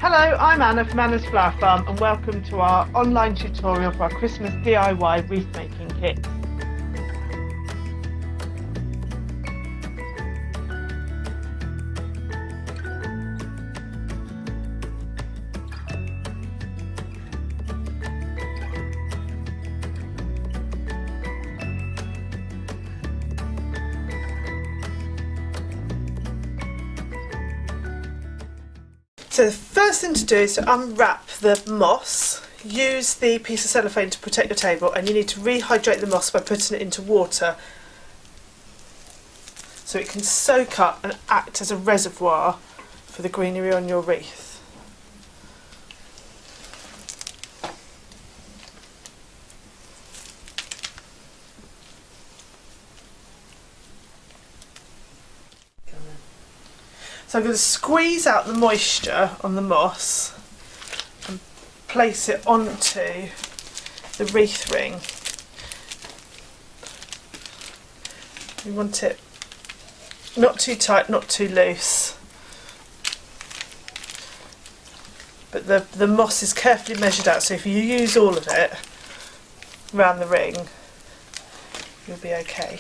Hello, I'm Anna from Anna's Flower Farm and welcome to our online tutorial for our Christmas DIY wreath making kit. So the first thing to do is to unwrap the moss. Use the piece of cellophane to protect your table, and you need to rehydrate the moss by putting it into water so it can soak up and act as a reservoir for the greenery on your wreath. So I'm going to squeeze out the moisture on the moss and place it onto the wreath ring. You want it not too tight, not too loose. But the moss is carefully measured out, so if you use all of it around the ring, you'll be okay.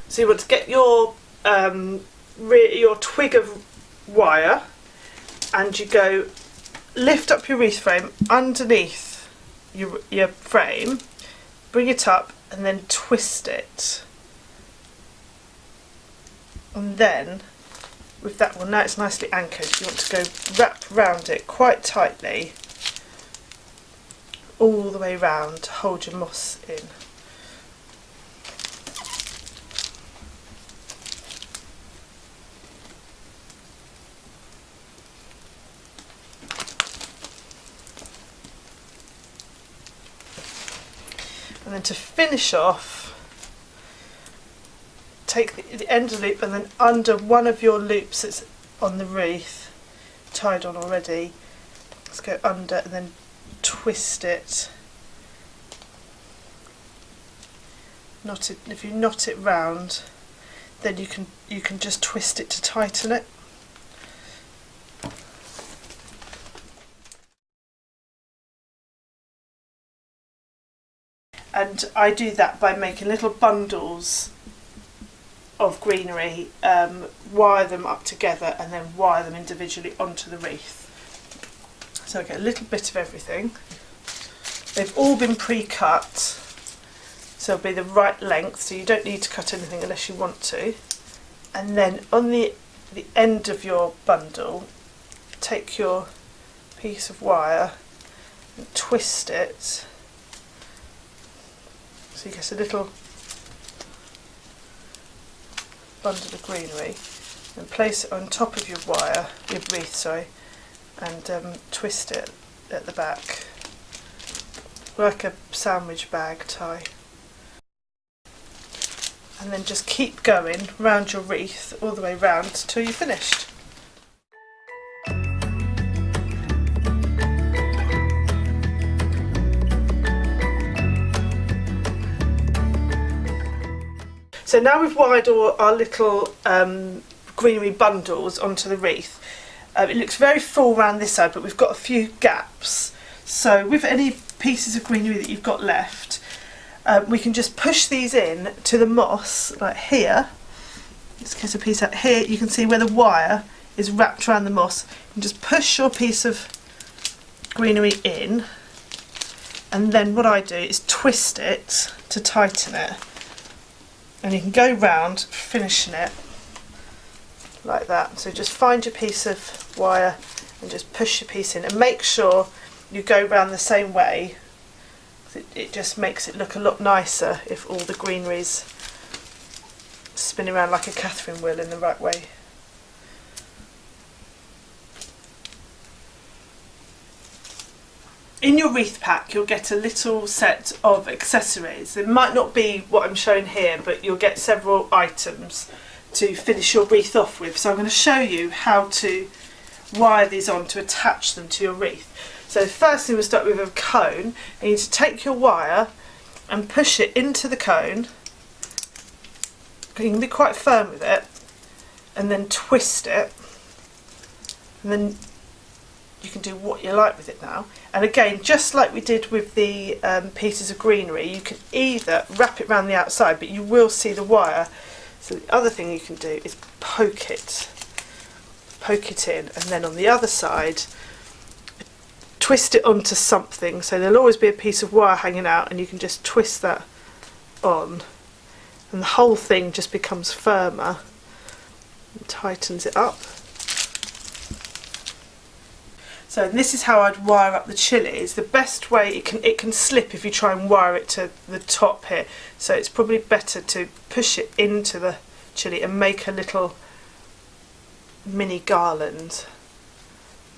So you want to get your twig of wire, and you go lift up your wreath frame underneath your frame, bring it up and then twist it. And then with that one, now it's nicely anchored, you want to go wrap around it quite tightly all the way round to hold your moss in. And then to finish off, take the end of the loop and then under one of your loops that's on the wreath, tied on already, let's go under and then twist it. Knot it. If you knot it round, then you can just twist it to tighten it. And I do that by making little bundles of greenery, wire them up together and then wire them individually onto the wreath. So I get a little bit of everything. They've all been pre-cut, so it'll be the right length, so you don't need to cut anything unless you want to. And then on the end of your bundle, take your piece of wire and twist it. So you get a little bundle of greenery and place it on top of your wreath, and twist it at the back like a sandwich bag tie. And then just keep going round your wreath all the way round till you're finished. So now we've wired all our little greenery bundles onto the wreath. It looks very full around this side, but we've got a few gaps. So with any pieces of greenery that you've got left, we can just push these in to the moss, like here. Let's get a piece out here. You can see where the wire is wrapped around the moss. You can just push your piece of greenery in, and then what I do is twist it to tighten it. And you can go round finishing it like that. So just find your piece of wire and just push your piece in, and make sure you go round the same way. It just makes it look a lot nicer if all the greenery's spinning around like a Catherine wheel in the right way. in your wreath pack you'll get a little set of accessories. It might not be what I'm showing here, but you'll get several items to finish your wreath off with. So I'm going to show you how to wire these on to attach them to your wreath. So first thing, we'll start with a cone. You need to take your wire and push it into the cone. You can be quite firm with it, and then twist it, and then you can do what you like with it now. And again, just like we did with the pieces of greenery, you can either wrap it around the outside, but you will see the wire. So the other thing you can do is poke it in, and then on the other side twist it onto something, so there'll always be a piece of wire hanging out, and you can just twist that on, and the whole thing just becomes firmer and tightens it up. So this is how I'd wire up the chilies. The best way, it can slip if you try and wire it to the top here, so it's probably better to push it into the chili and make a little mini garland.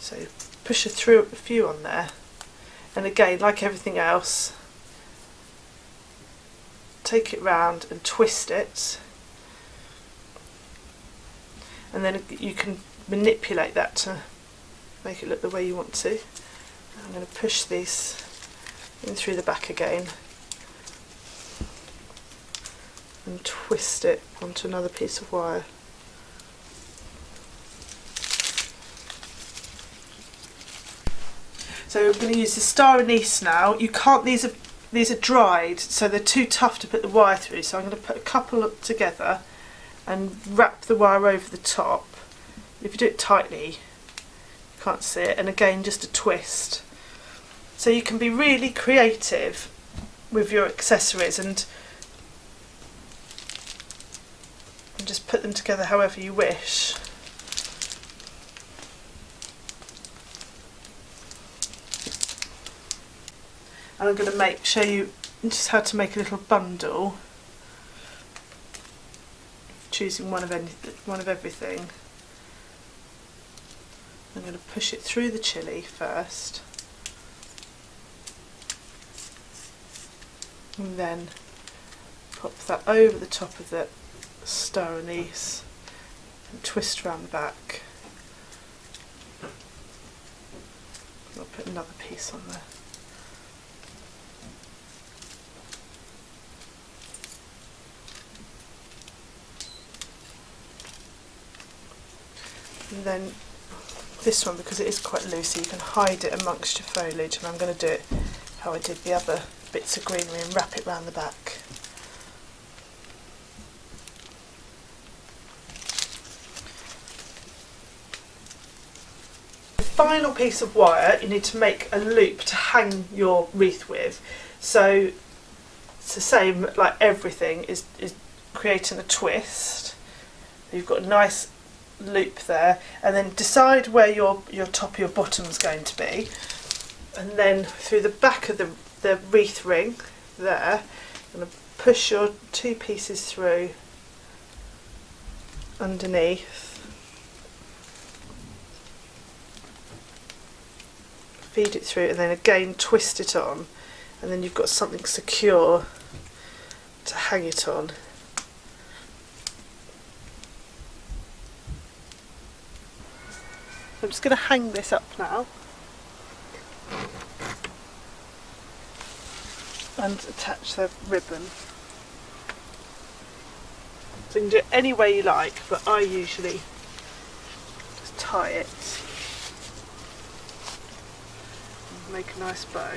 So push a few on there, and again, like everything else, take it round and twist it, and then you can manipulate that to make it look the way you want to. I'm going to push these in through the back again and twist it onto another piece of wire. So I'm going to use the star anise now. You can't, these are dried, so they're too tough to put the wire through, so I'm going to put a couple up together and wrap the wire over the top. If you do it tightly, you can't see it, and again just a twist. So you can be really creative with your accessories and just put them together however you wish. And I'm going to show you just how to make a little bundle, choosing one of everything. I'm going to push it through the chili first, and then pop that over the top of the star anise and twist around the back. I'll put another piece on there. And then this one, because it is quite loose, so you can hide it amongst your foliage, and I'm going to do it how I did the other bits of greenery and wrap it round the back. The final piece of wire, you need to make a loop to hang your wreath with. So it's the same like everything, is creating a twist. You've got a nice loop there, and then decide where your top or your bottom is going to be, and then through the back of the wreath ring there, I'm going to push your two pieces through underneath, feed it through, and then again twist it on, and then you've got something secure to hang it on. I'm just going to hang this up now and attach the ribbon. So you can do it any way you like, but I usually just tie it and make a nice bow.